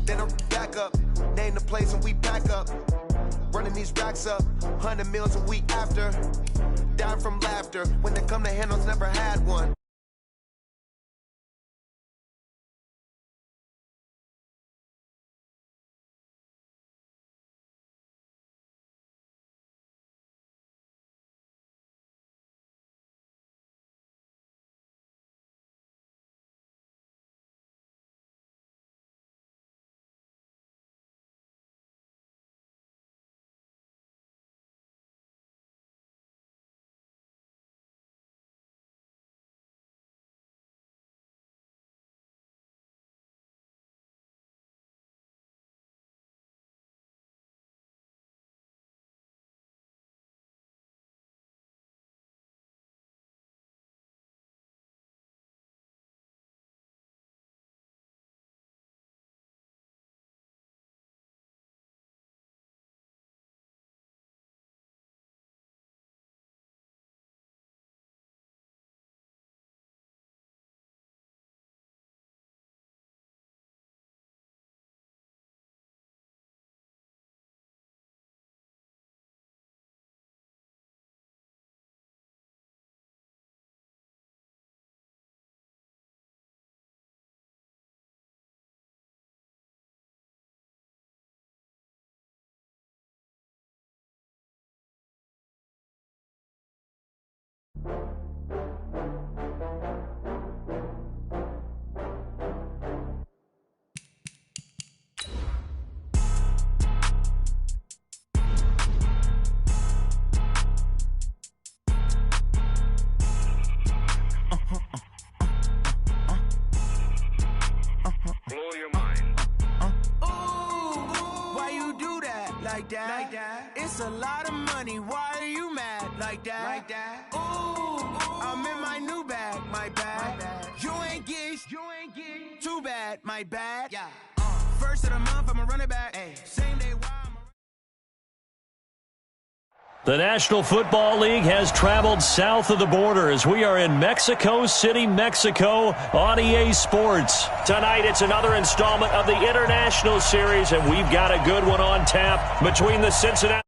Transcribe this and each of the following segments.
Then I back up, name the place and we pack up. Running these racks up, 100 meals a week after. Dying from laughter, when they come to handles, never had one. Like that. It's a lot of money. Why are you mad like that? Ooh, I'm in my new bag, my bad. You ain't get too bad, my bad. Yeah. First of the month, I'ma run it back. Ay. Same day. The National Football League has traveled south of the border as we are in Mexico City, Mexico on EA Sports. Tonight it's another installment of the International Series, and we've got a good one on tap between the Cincinnati.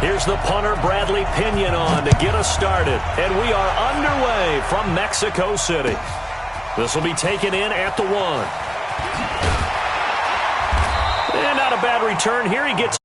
Here's the punter, Bradley Pinion, on to get us started. And we are underway from Mexico City. This will be taken in at the 1. And not a bad return here. He gets...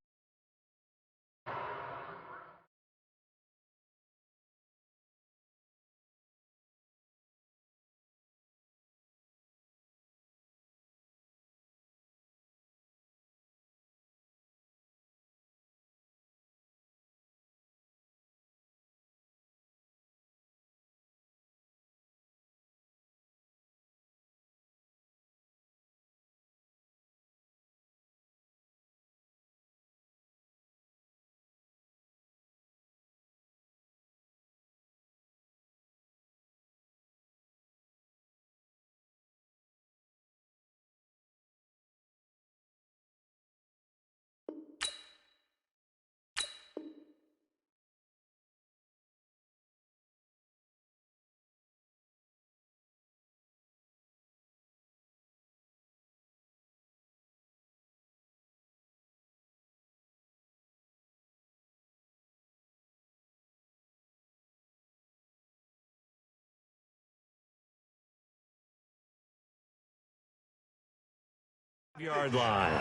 Yard line.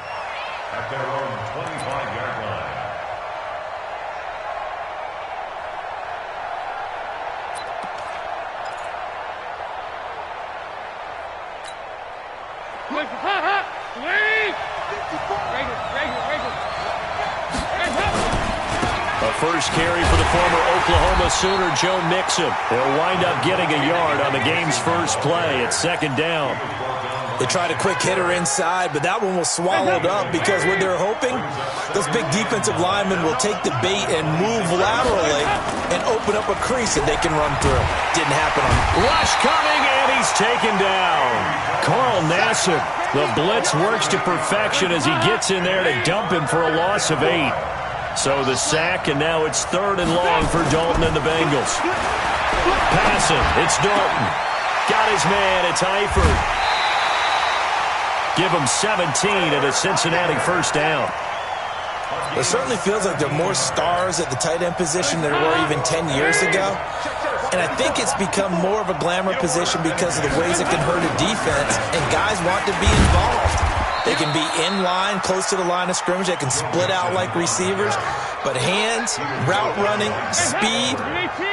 At their own 25-yard line. A first carry for the former Oklahoma Sooner, Joe Mixon. They'll wind up getting a yard on the game's first play. It's second down. They tried a quick hitter inside, but that one was swallowed up because what they're hoping, those big defensive linemen will take the bait and move laterally and open up a crease that they can run through. Didn't happen on Rush coming, and he's taken down. Carl Nassib, the blitz works to perfection as he gets in there to dump him for a loss of 8. So the sack, and now it's 3rd and long for Dalton and the Bengals. Passing, it's Dalton. Got his man, it's Eifert. Give him 17 and a Cincinnati first down. It certainly feels like there are more stars at the tight end position than there were even 10 years ago. And I think it's become more of a glamour position because of the ways it can hurt a defense, and guys want to be involved. They can be in line, close to the line of scrimmage. They can split out like receivers. But hands, route running, speed,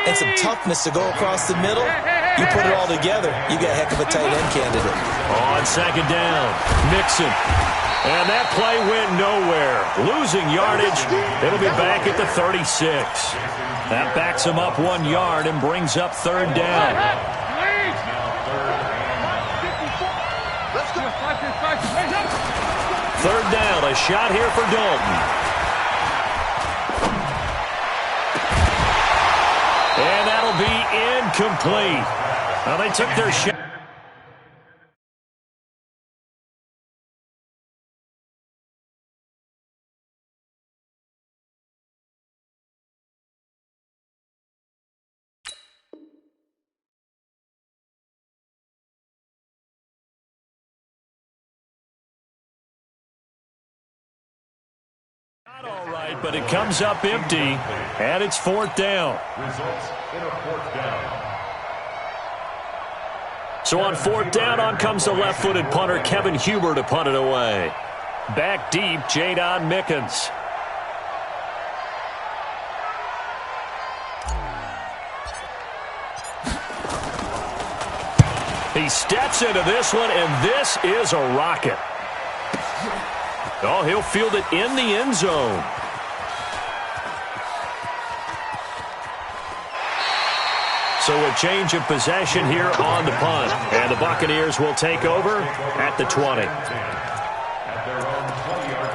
and some toughness to go across the middle, you put it all together, you got a heck of a tight end candidate. On second down, Mixon. And that play went nowhere. Losing yardage. It'll be back at the 36. That backs him up 1 yard and brings up 3rd down. Third down, a shot here for Dalton. And that'll be incomplete. Well, they took their shot. All right, but it comes up empty, and it's 4th down. Results in a 4th down. So on 4th down, on comes the left-footed punter, Kevin Huber, to punt it away. Back deep, Jadon Mickens. He steps into this one, and this is a rocket. Oh, he'll field it in the end zone. So a change of possession here on the punt. And the Buccaneers will take over at the 20. At their own 20-yard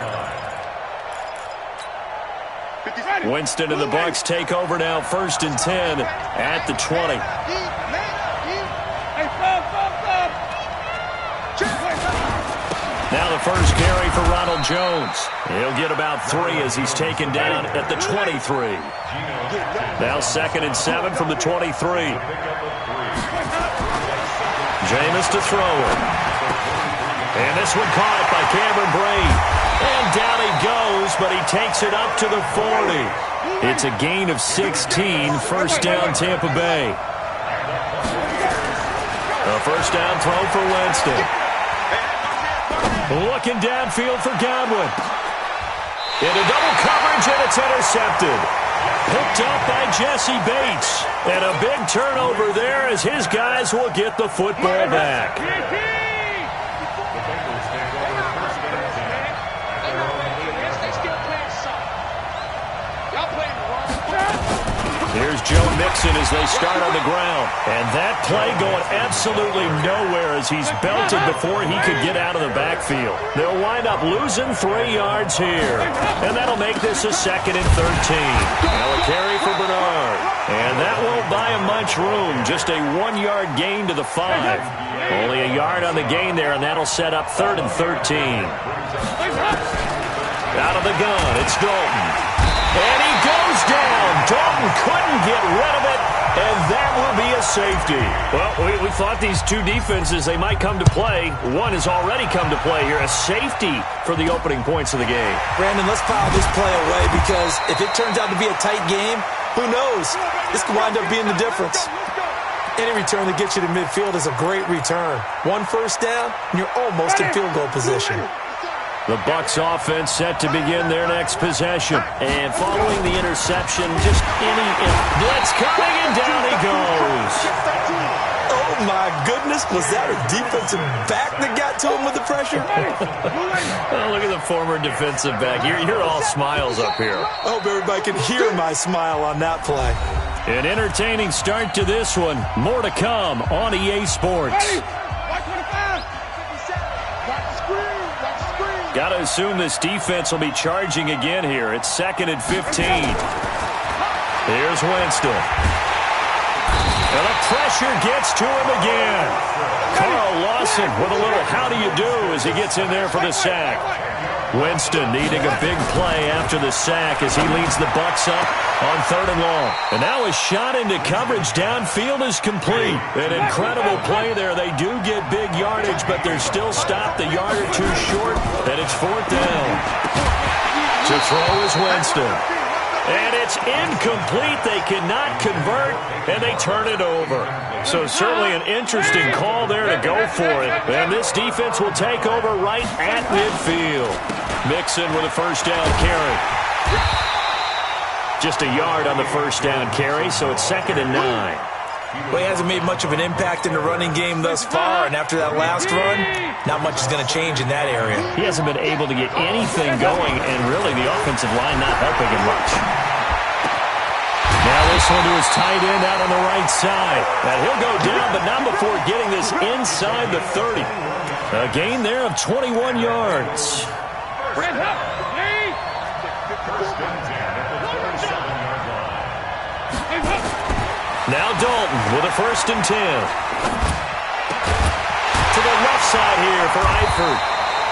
line. Winston and the Bucs take over now, 1st and 10 at the 20. Now the first carry for Ronald Jones. He'll get about 3 as he's taken down at the 23. Now 2nd and 7 from the 23. Jameis to throw it. And this one caught by Cameron Brate. And down he goes, but he takes it up to the 40. It's a gain of 16, first down Tampa Bay. A first down throw for Winston. Looking downfield for Godwin. Into double coverage, and it's intercepted. Picked up by Jesse Bates. And a big turnover there as his guys will get the football back. Here's Joe Mixon as they start on the ground. And that play going absolutely nowhere as he's belted before he could get out of the backfield. They'll wind up losing 3 yards here. And that'll make this a 2nd and 13. Now a carry for Bernard. And that won't buy him much room. Just a 1-yard gain to the 5. Only a yard on the gain there, and that'll set up 3rd and 13. Out of the gun, it's Dalton. And he goes down. Dalton couldn't get rid of it, and that will be a safety. Well, we thought these two defenses, they might come to play. One has already come to play here, a safety for the opening points of the game. Brandon, let's file this play away because if it turns out to be a tight game, who knows? This could wind up being the difference. Any return that gets you to midfield is a great return. 1 first down, and you're almost in field goal position. The Bucs offense set to begin their next possession. And following the interception, just any blitz coming, and down he goes. Oh, my goodness. Was that a defensive back that got to him with the pressure? Oh, look at the former defensive back. You're all smiles up here. I hope everybody can hear my smile on that play. An entertaining start to this one. More to come on EA Sports. Hey, 125, 57. Got to assume this defense will be charging again here. It's 2nd and 15. Here's Winston. And the pressure gets to him again. Carl Lawson with a little how do you do as he gets in there for the sack. Winston needing a big play after the sack as he leads the Bucs up on 3rd and long. And now a shot into coverage downfield is complete. An incredible play there. They do get big yardage, but they're still stopped a yard or two short, and it's 4th down. To throw is Winston. And it's incomplete. They cannot convert, and they turn it over. So certainly an interesting call there to go for it. And this defense will take over right at midfield. Mixon with a first down carry. Just a yard on the first down carry, so it's 2nd and 9. Well, he hasn't made much of an impact in the running game thus far, and after that last run, not much is going to change in that area. He hasn't been able to get anything going, and really the offensive line not helping him much. Now this one to his tight end out on the right side. And he'll go down, but not before getting this inside the 30. A gain there of 21 yards. Now Dalton with a 1st and 10. To the left side here for Eifert.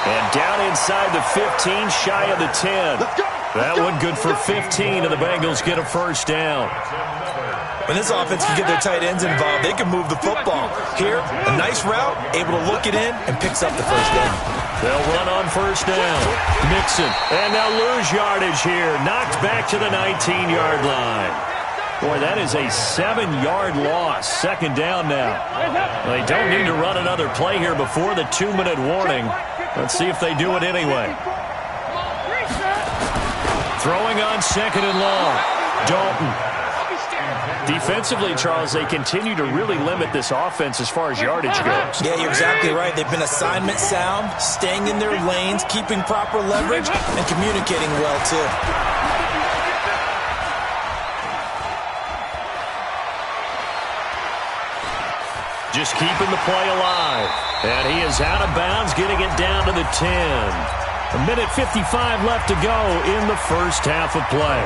And down inside the 15, shy of the 10. That one good for 15, and the Bengals get a first down. When this offense can get their tight ends involved, they can move the football. Here, a nice route, able to look it in, and picks up the first down. They'll run on first down. Mixon, and they'll lose yardage here. Knocked back to the 19-yard line. Boy, that is a 7-yard loss. 2nd down now. They don't need to run another play here before the 2-minute warning. Let's see if they do it anyway. Throwing on 2nd and long. Dalton. Defensively, Charles, they continue to really limit this offense as far as yardage goes. Yeah, you're exactly right. They've been assignment sound, staying in their lanes, keeping proper leverage, and communicating well, too. Just keeping the play alive. And he is out of bounds, getting it down to the 10. 1:55 left to go in the first half of play.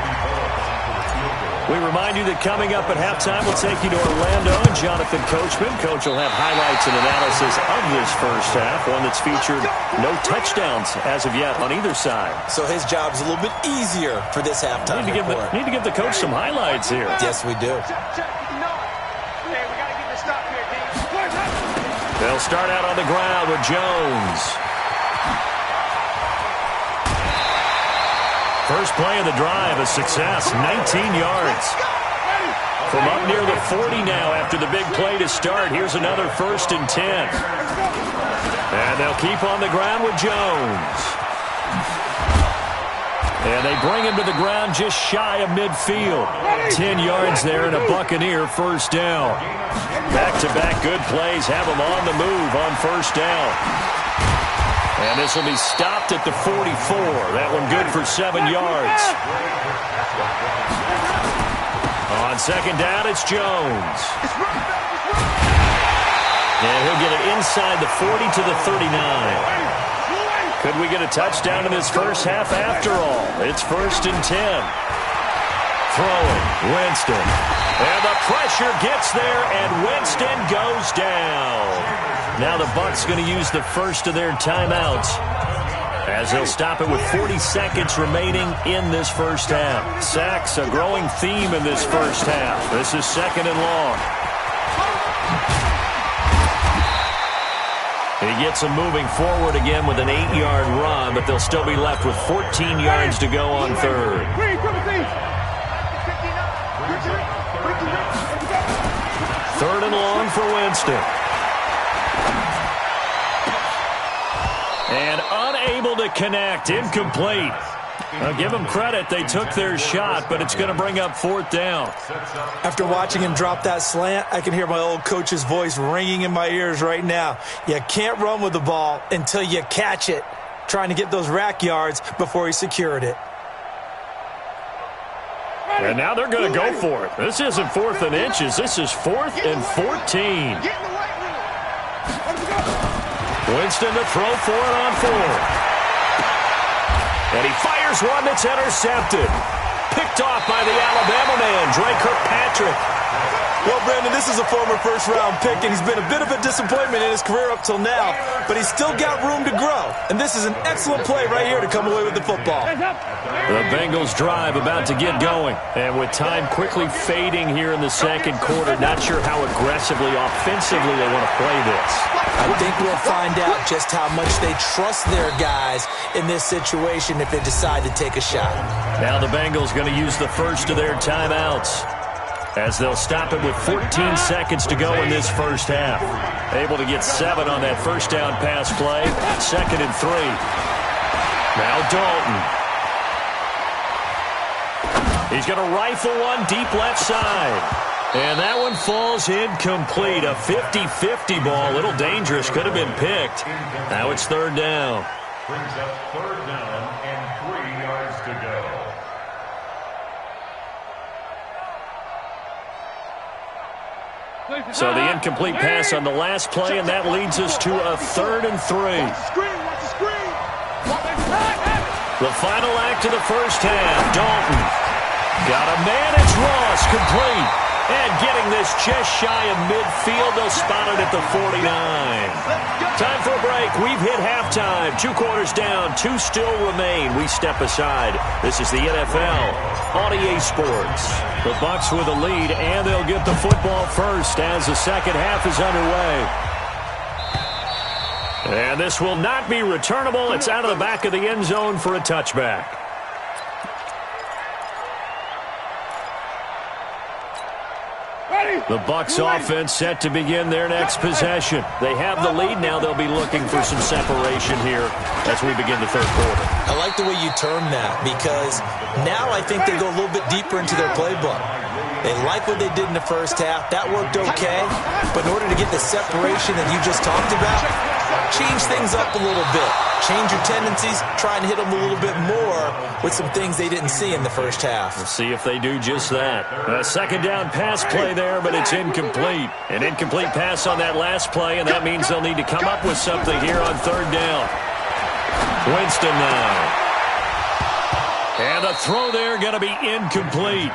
We remind you that coming up at halftime, we'll take you to Orlando and Jonathan Coachman. Coach will have highlights and analysis of this first half, one that's featured no touchdowns as of yet on either side. So his job's a little bit easier for this halftime report. Need to give the coach some highlights here. Yes, we do. They'll start out on the ground with Jones. First play of the drive, a success, 19 yards. From up near the 40 now after the big play to start. Here's another 1st and 10. And they'll keep on the ground with Jones. And they bring him to the ground just shy of midfield. 10 yards there and a Buccaneer first down. Back-to-back good plays have him on the move on first down. And this will be stopped at the 44. That one good for 7 yards. On 2nd down, it's Jones. And he'll get it inside the 40 to the 39. Could we get a touchdown in this first half after all? It's 1st and 10. Throwing, Winston. And the pressure gets there, and Winston goes down. Now the Bucs going to use the first of their timeouts as they'll stop it with 40 seconds remaining in this first half. Sacks, a growing theme in this first half. This is 2nd and long. He gets them moving forward again with an 8-yard run, but they'll still be left with 14 yards to go on 3rd. 3rd and long for Winston. And unable to connect, incomplete. I'll give them credit. They took their shot, but it's going to bring up 4th down. After watching him drop that slant, I can hear my old coach's voice ringing in my ears right now. You can't run with the ball until you catch it, trying to get those rack yards before he secured it. And now they're going to go for it. This isn't 4th and inches. This is 4th and 14. Winston to throw for it on 4. And he fires one that's intercepted. Picked off by the Alabama man, Dre Kirkpatrick. Well, Brandon, this is a former first-round pick, and he's been a bit of a disappointment in his career up till now, but he's still got room to grow. And this is an excellent play right here to come away with the football. The Bengals drive about to get going. And with time quickly fading here in the second quarter, not sure how aggressively, offensively they want to play this. I think we'll find out just how much they trust their guys in this situation if they decide to take a shot. Now the Bengals going to use the first of their timeouts, as they'll stop it with 14 seconds to go in this first half. Able to get 7 on that first down pass play. 2nd and 3. Now Dalton. He's going to rifle one deep left side. And that one falls incomplete. A 50-50 ball. A little dangerous. Could have been picked. Now it's 3rd down. Brings up 3rd down and 3 yards to go. So the incomplete pass on the last play, and that leads us to a 3rd and 3. The final act of the first half. Dalton got a man. It's Ross, complete. And getting this just shy of midfield. They'll spot it at the 49. Time for a break. We've hit halftime. 2 quarters down. 2 still remain. We step aside. This is the NFL on EA Sports. The Bucs with a lead, and they'll get the football first as the second half is underway. And this will not be returnable. It's out of the back of the end zone for a touchback. The Bucs offense set to begin their next possession. They have the lead. Now they'll be looking for some separation here as we begin the 3rd quarter. I like the way you term that, because now I think they go a little bit deeper into their playbook. They like what they did in the first half. That worked okay. But in order to get the separation that you just talked about, change things up a little bit. Change your tendencies. Try and hit them a little bit more with some things they didn't see in the first half. We'll see if they do just that. A 2nd down pass play there, but it's incomplete. An incomplete pass on that last play, and that means they'll need to come up with something here on 3rd down. Winston now. And the throw there going to be incomplete.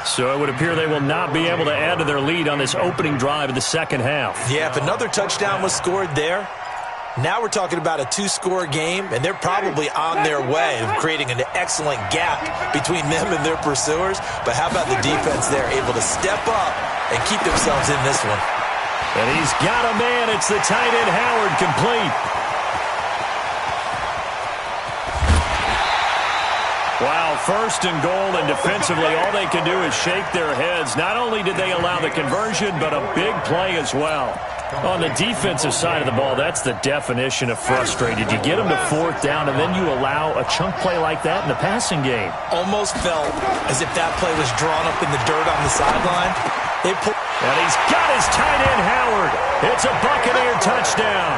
So it would appear they will not be able to add to their lead on this opening drive of the second half. Yeah, if another touchdown was scored there, now we're talking about a 2-score game, and they're probably on their way of creating an excellent gap between them and their pursuers. But how about the defense there, able to step up and keep themselves in this one? And he's got a man. It's the tight end, Howard, complete. Wow, 1st and goal, and defensively all they can do is shake their heads. Not only did they allow the conversion, but a big play as well. On the defensive side of the ball, that's the definition of frustrated. You get them to 4th down, and then you allow a chunk play like that in the passing game. Almost felt as if that play was drawn up in the dirt on the sideline. And he's got his tight end, Howard. It's a Buccaneer touchdown.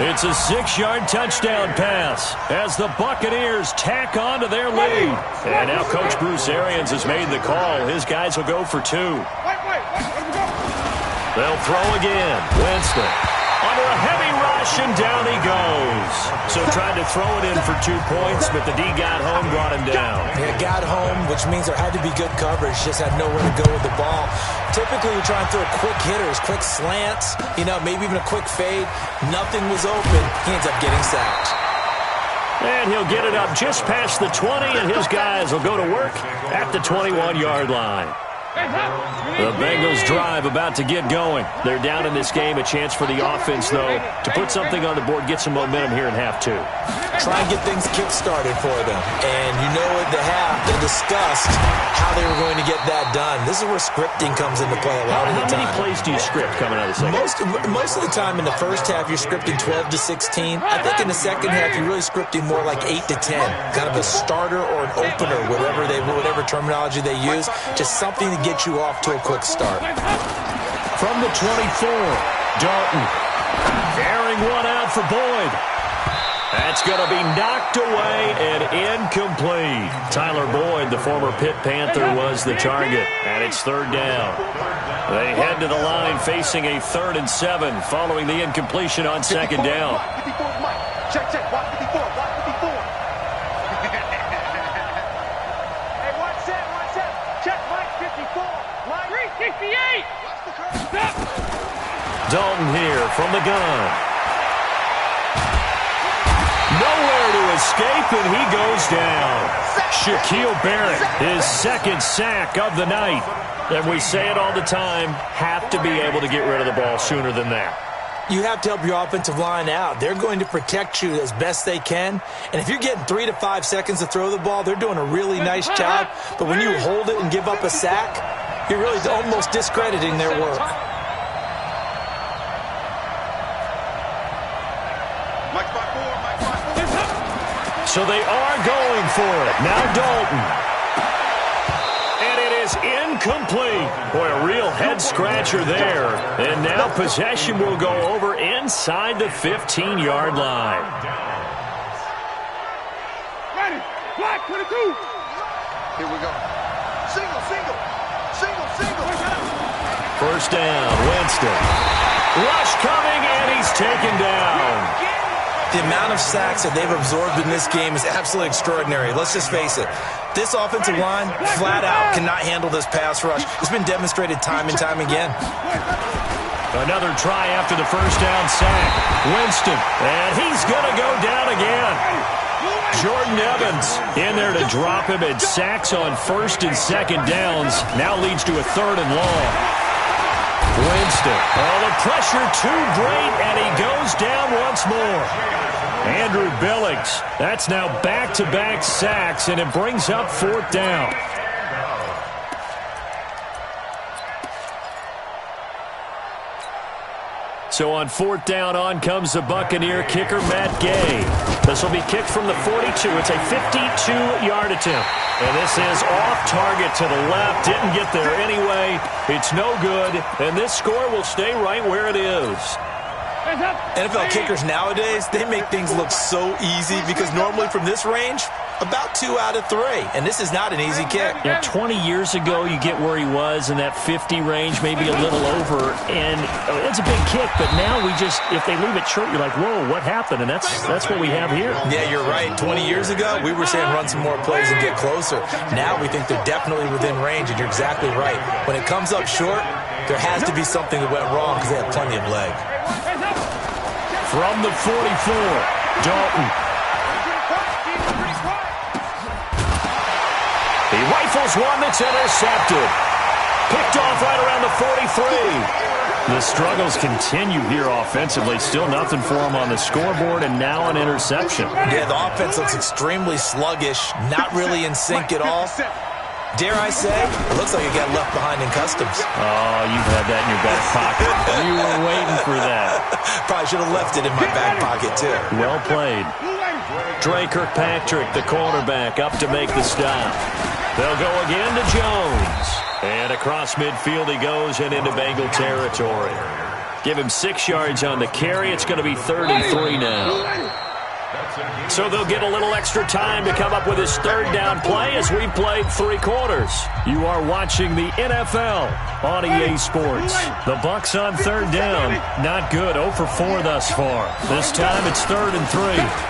It's a 6-yard touchdown pass as the Buccaneers tack on to their lead. And now Coach Bruce Arians has made the call. His guys will go for 2. They'll throw again. Winston under a heavy rush, and down he goes. So tried to throw it in for 2 points, but the D got home, brought him down. Yeah, got home, which means there had to be good coverage. Just had nowhere to go with the ball. Typically, we try and throw quick hitters, quick slants, maybe even a quick fade. Nothing was open. He ends up getting sacked. And he'll get it up just past the 20, and his guys will go to work at the 21-yard line. The Bengals drive about to get going. They're down in this game. A chance for the offense, though, to put something on the board, get some momentum here in half 2. Try and get things kick-started for them. And at the half, they discussed how they were going to get that done. This is where scripting comes into play a lot of the time. How many plays do you script coming out of the second? Most of the time in the first half, you're scripting 12 to 16. I think in the second half, you're really scripting more like 8 to 10. Kind of a starter or an opener, whatever terminology they use. Just something to get you off to a quick start. From the 24, Dalton airing one out for Boyd. That's going to be knocked away and incomplete. Tyler Boyd, the former Pitt Panther, was the target, and it's 3rd down. They head to the line facing a 3rd and 7 following the incompletion on 2nd down. Dalton here from the gun. Nowhere to escape, and he goes down. Shaquille Barrett, his second sack of the night. And we say it all the time, have to be able to get rid of the ball sooner than that. You have to help your offensive line out. They're going to protect you as best they can. And if you're getting 3 to 5 seconds to throw the ball, they're doing a really nice job. But when you hold it and give up a sack, you're really almost discrediting their work. So they are going for it. Now Dalton. And it is incomplete. Boy, a real head-scratcher there. And now possession will go over inside the 15-yard line. Ready. Black 22. Here we go. Single. First down, Winston. Rush coming, and he's taken down. The amount of sacks that they've absorbed in this game is absolutely extraordinary. Let's just face it. This offensive line, flat out, cannot handle this pass rush. It's been demonstrated time and time again. Another try after the first down sack. Winston, and he's going to go down again. Jordan Evans in there to drop him, and sacks on first and second downs. Now leads to a third and long. Winston. Oh, the pressure too great, and he goes down once more. Andrew Billings. That's now back-to-back sacks, and it brings up fourth down. So on fourth down, on comes the Buccaneer kicker, Matt Gay. This will be kicked from the 42. It's a 52-yard attempt. And this is off target to the left. Didn't get there anyway. It's no good. And this score will stay right where it is. NFL kickers nowadays, they make things look so easy because normally from this range, about 2 out of 3. And this is not an easy kick. Yeah, 20 years ago, you get where he was in that 50 range, maybe a little over. And it's a big kick, but now we just, if they leave it short, you're like, whoa, what happened? And that's what we have here. Yeah, you're right. 20 years ago, we were saying run some more plays and get closer. Now we think they're definitely within range, and you're exactly right. When it comes up short, there has to be something that went wrong because they have plenty of leg. From the 44, Dalton. He rifles one that's intercepted. Picked off right around the 43. The struggles continue here offensively. Still nothing for him on the scoreboard, and now an interception. Yeah, the offense looks extremely sluggish, not really in sync at all. Dare I say, it looks like it got left behind in customs. Oh, you've had that in your back pocket. You were waiting for that. Probably should have left it in my back pocket, too. Well played. Dre Kirkpatrick, the cornerback, up to make the stop. They'll go again to Jones. And across midfield he goes and into Bengal territory. Give him 6 yards on the carry. It's going to be 3rd and 3 now. So they'll get a little extra time to come up with his third down play as we played 3 quarters. You are watching the NFL on EA Sports. The Bucs on third down. Not good. 0 for 4 thus far. This time it's 3rd and 3.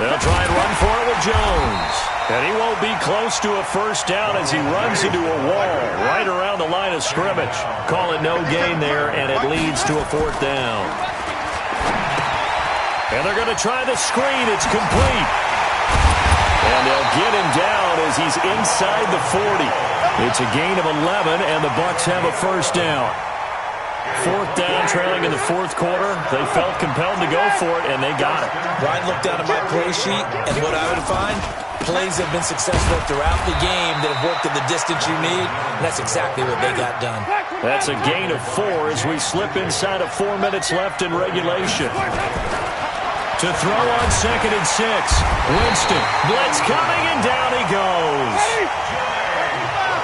They'll try and run for it with Jones. And he won't be close to a first down as he runs into a wall right around the line of scrimmage. Call it no gain there, and it leads to a 4th down. And they're going to try the screen. It's complete. And they'll get him down as he's inside the 40. It's a gain of 11, and the Bucs have a first down. 4th down, trailing in the 4th quarter. They felt compelled to go for it, and they got it. Ryan looked down at my play sheet, and what I would find, plays have been successful throughout the game that have worked at the distance you need, and that's exactly what they got done. That's a gain of 4 as we slip inside of 4 minutes left in regulation. To throw on 2nd and 6. Winston. Blitz coming, and down he goes.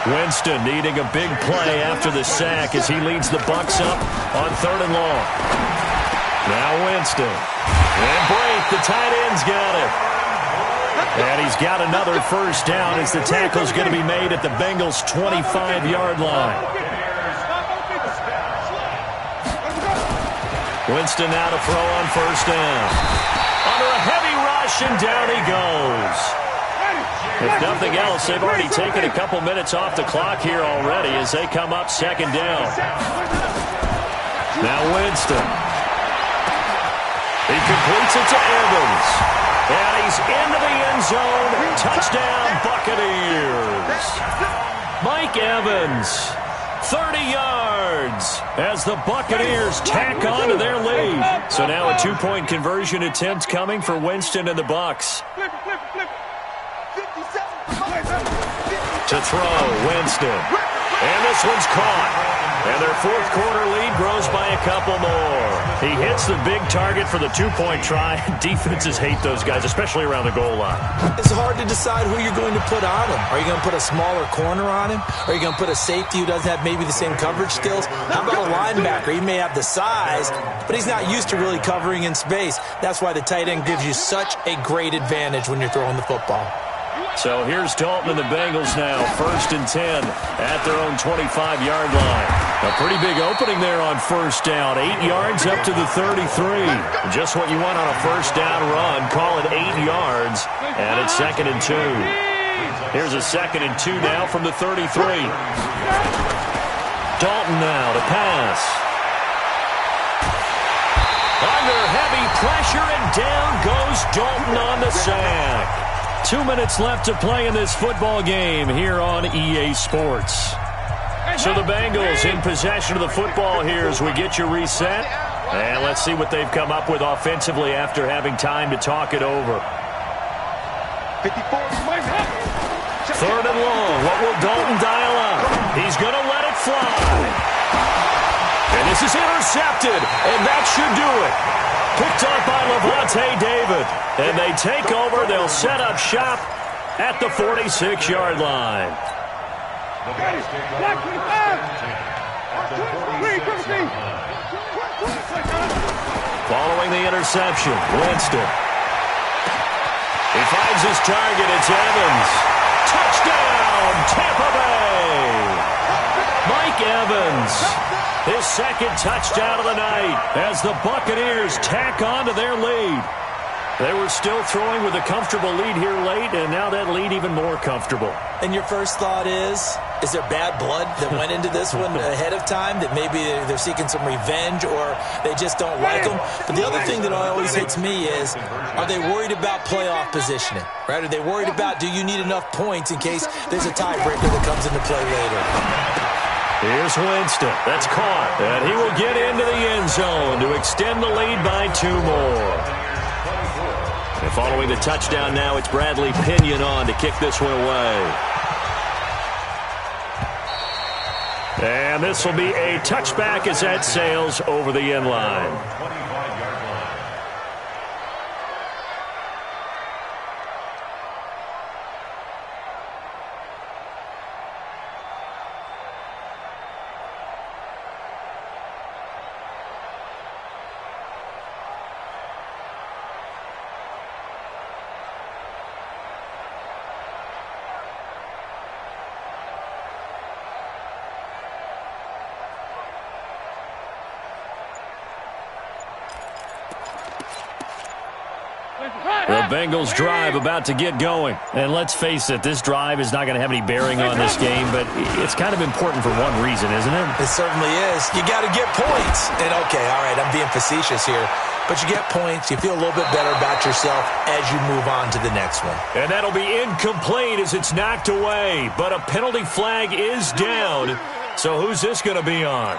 Winston needing a big play after the sack as he leads the Bucs up on 3rd and long. Now Winston. And Brake, the tight end's got it. And he's got another first down as the tackle's going to be made at the Bengals' 25-yard line. Winston now to throw on first down. Under a heavy rush, and down he goes. If nothing else, they've already taken a couple minutes off the clock here already as they come up second down. Now Winston. He completes it to Evans. And he's into the end zone. Touchdown, Buccaneers. Mike Evans, 30 yards as the Buccaneers tack on to their lead. So now a two-point conversion attempt coming for Winston and the Bucs. To throw, Winston. And this one's caught. And their fourth quarter lead grows by a couple more. He hits the big target for the two-point try. Defenses hate those guys, especially around the goal line. It's hard to decide who you're going to put on him. Are you going to put a smaller corner on him? Are you going to put a safety who doesn't have maybe the same coverage skills? How about a linebacker? He may have the size, but he's not used to really covering in space. That's why the tight end gives you such a great advantage when you're throwing the football. So here's Dalton and the Bengals now, 1st and 10 at their own 25-yard line. A pretty big opening there on first down, 8 yards up to the 33. Just what you want on a first down run. Call it 8 yards, and it's 2nd and 2. Here's a 2nd and 2 now from the 33. Dalton now to pass. Under heavy pressure, and down goes Dalton on the sack. 2 minutes left to play in this football game here on EA Sports. So the Bengals in possession of the football here as we get you reset. And let's see what they've come up with offensively after having time to talk it over. 3rd and long. What will Dalton dial up? He's going to let it fly. And this is intercepted, and that should do it. Picked up by Levante David. And they take over. They'll set up shop at the 46-yard line. Following the interception, Winston. He finds his target. It's Evans. Touchdown, Tampa Bay. Mike Evans. His 2nd touchdown of the night as the Buccaneers tack on to their lead. They were still throwing with a comfortable lead here late, and now that lead even more comfortable. And your first thought is there bad blood that went into this one ahead of time, that maybe they're seeking some revenge or they just don't like them? But the other thing that always hits me is, are they worried about playoff positioning? Right? Are they worried about, do you need enough points in case there's a tiebreaker that comes into play later? Here's Winston. That's caught. And he will get into the end zone to extend the lead by 2 more. And following the touchdown now, it's Bradley Pinion on to kick this one away. And this will be a touchback as that sails over the end line. The Bengals drive about to get going. And let's face it, this drive is not going to have any bearing on this game, but it's kind of important for one reason, isn't it? It certainly is. You got to get points. And okay, all right, I'm being facetious here. But you get points, you feel a little bit better about yourself as you move on to the next one. And that'll be incomplete as it's knocked away. But a penalty flag is down. So who's this going to be on?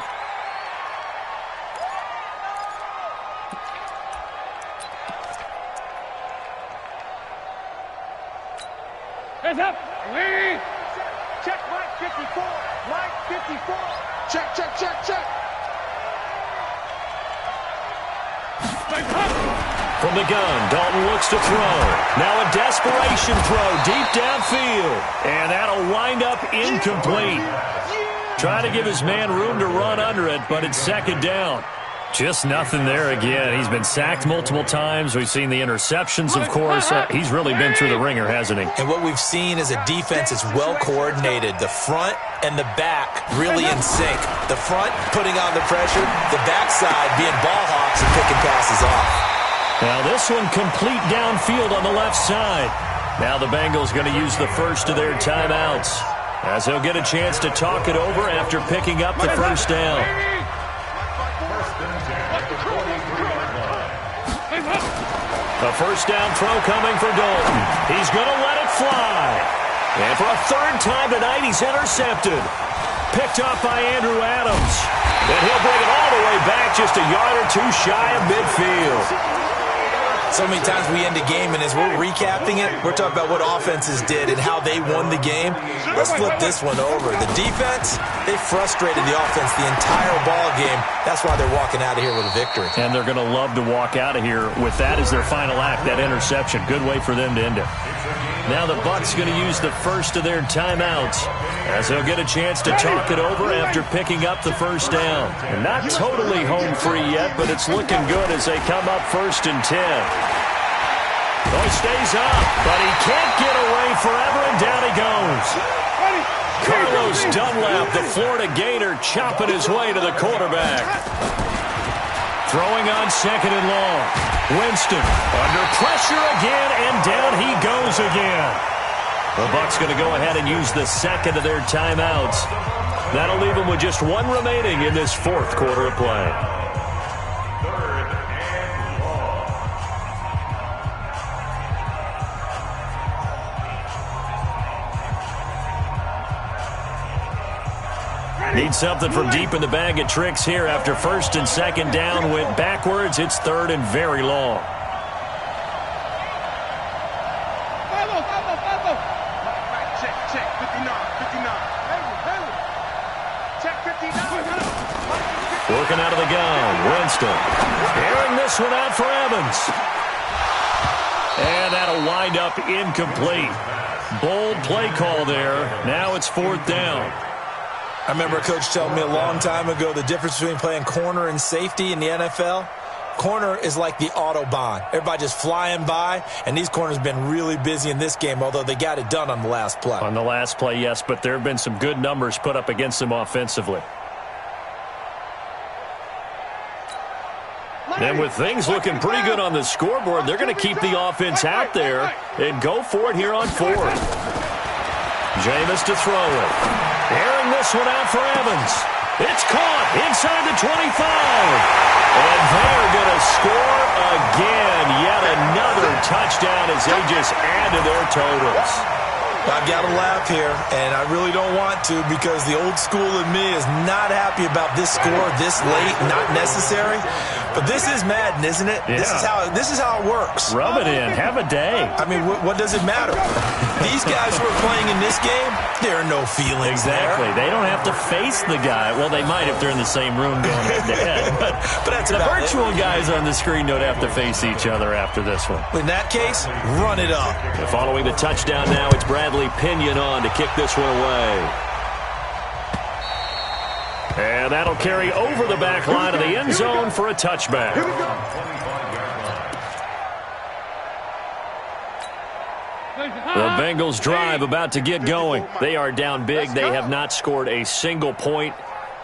Hands up. Lead. Check Mike 54. Mike 54. Check, check, check, check. From the gun, Dalton looks to throw. Now a desperation throw deep downfield. And that'll wind up incomplete. Trying to give his man room to run under it, but it's second down. Just nothing there again. He's been sacked multiple times. We've seen the interceptions, of course. He's really been through the ringer, hasn't he? And what we've seen is a defense that's well coordinated. The front and the back really in sync. The front putting on the pressure, the backside being ball hawks and picking passes off. Now this one complete downfield on the left side. Now the Bengals going to use the first of their timeouts, as he'll get a chance to talk it over after picking up the first down. A first down throw coming for Dalton. He's going to let it fly. And for a third time tonight, he's intercepted. Picked up by Andrew Adams. And he'll bring it all the way back just a yard or two shy of midfield. So many times we end a game, and as we're recapping it, we're talking about what offenses did and how they won the game. Let's flip this one over. The defense, they frustrated the offense the entire ball game. That's why they're walking out of here with a victory. And they're going to love to walk out of here with that as their final act, that interception. Good way for them to end it. Now the Bucs going to use the first of their timeouts, as they'll get a chance to talk it over after picking up the first down. And not totally home free yet, but it's looking good as they come up 1st and 10. Oh, he stays up, but he can't get away forever, and down he goes. Carlos Dunlap, the Florida Gator, chopping his way to the quarterback. Throwing on 2nd and long. Winston under pressure again, and down he goes again. The Bucs going to go ahead and use the second of their timeouts. That'll leave them with just one remaining in this 4th quarter of play. Need something from deep in the bag of tricks here after 1st and 2nd down went backwards. It's 3rd and very long. Check, 59. Check 59. Working out of the gun, Winston. Airing this one out for Evans. And that'll wind up incomplete. Bold play call there. Now it's 4th down. I remember a coach telling me a long time ago the difference between playing corner and safety in the NFL. Corner is like the Autobahn. Everybody just flying by, and these corners have been really busy in this game, although they got it done on the last play. On the last play, yes, but there have been some good numbers put up against them offensively. And with things looking pretty good on the scoreboard, they're going to keep the offense out there and go for it here on 4th. Jameis to throw it. Airing this one out for Evans. It's caught inside the 25. And they're going to score again. Yet another touchdown as they just add to their totals. I've got to laugh here, and I really don't want to because the old school in me is not happy about this score this late, not necessary. But this is Madden, isn't it? Yeah. This is how it works. Rub it in. Have a day. I mean, what does it matter? These guys who are playing in this game, there are no feelings Exactly. there. They don't have to face the guy. Well, they might if they're in the same room going head-to-head. But that's the about virtual guys on the screen don't have to face each other after this one. In that case, run it up. And following the touchdown now, it's Bradley Pinion on to kick this one away. And that'll carry over the back line of the end zone for a touchback. The Bengals drive about to get going. They are down big. They have not scored a single point.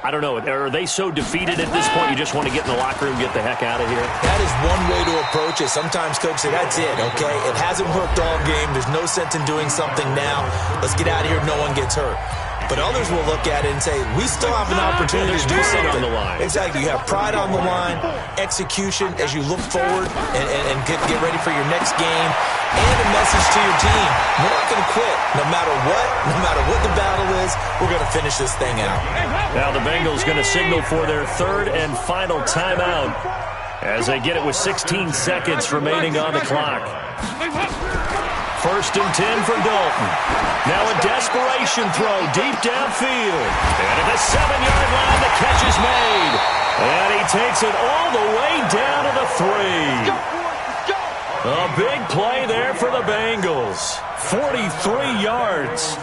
I don't know. Are they so defeated at this point you just want to get in the locker room, get the heck out of here? That is one way to approach it. Sometimes coaches say, that's it, okay? It hasn't worked all game. There's no sense in doing something now. Let's get out of here. No one gets hurt. But others will look at it and say, we still have an opportunity to do something. On the line. Exactly. You have pride on the line, execution as you look forward and get ready for your next game, and a message to your team. We're not going to quit. No matter what the battle is, we're going to finish this thing out. Now the Bengals going to signal for their 3rd and final timeout as they get it with 16 seconds remaining on the clock. 1st and 10 for Dalton. Now a desperation throw deep downfield. And at the 7-yard line, the catch is made. And he takes it all the way down to the 3. A big play there for the Bengals. 43 yards.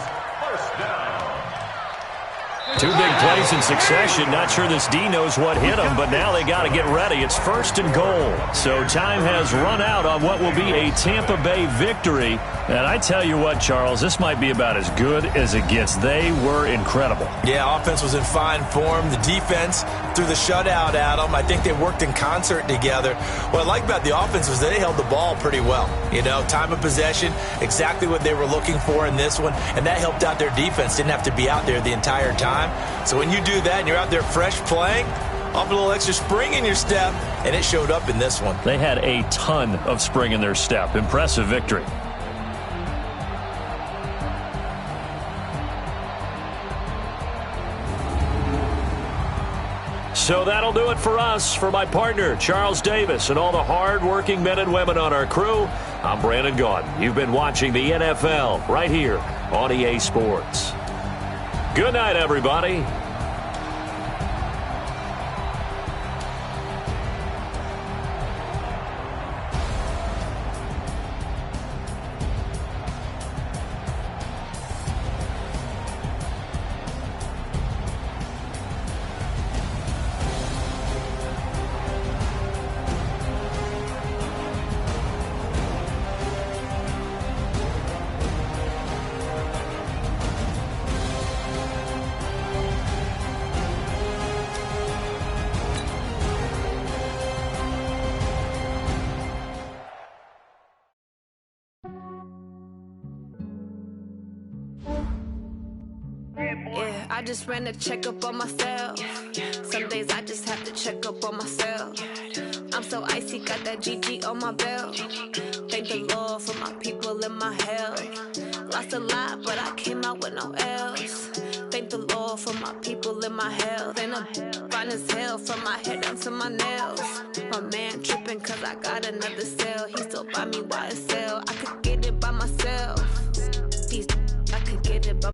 Two big plays in succession. Not sure this D knows what hit him, but now they got to get ready. It's 1st and goal. So time has run out on what will be a Tampa Bay victory. And I tell you what, Charles, this might be about as good as it gets. They were incredible. Yeah, offense was in fine form. The defense threw the shutout at them. I think they worked in concert together. What I like about the offense was they held the ball pretty well. You know, time of possession, exactly what they were looking for in this one, and that helped out their defense. Didn't have to be out there the entire time. So when you do that and you're out there fresh playing, off a little extra spring in your step, and it showed up in this one. They had a ton of spring in their step. Impressive victory. So that'll do it for us. For my partner, Charles Davis, and all the hard-working men and women on our crew, I'm Brandon Gaudin. You've been watching the NFL right here on EA Sports. Good night, everybody. Yeah, I just ran a checkup on myself. Some days I just have to check up on myself. I'm so icy, got that GG on my belt. Thank the Lord for my people and my health. Lost a lot, but I came out with no L's. Thank the Lord for my people and my health. And I'm fine as hell from my head down to my nails. My man tripping cause I got another cell. He still buy me YSL. I could get it by myself. I could get it by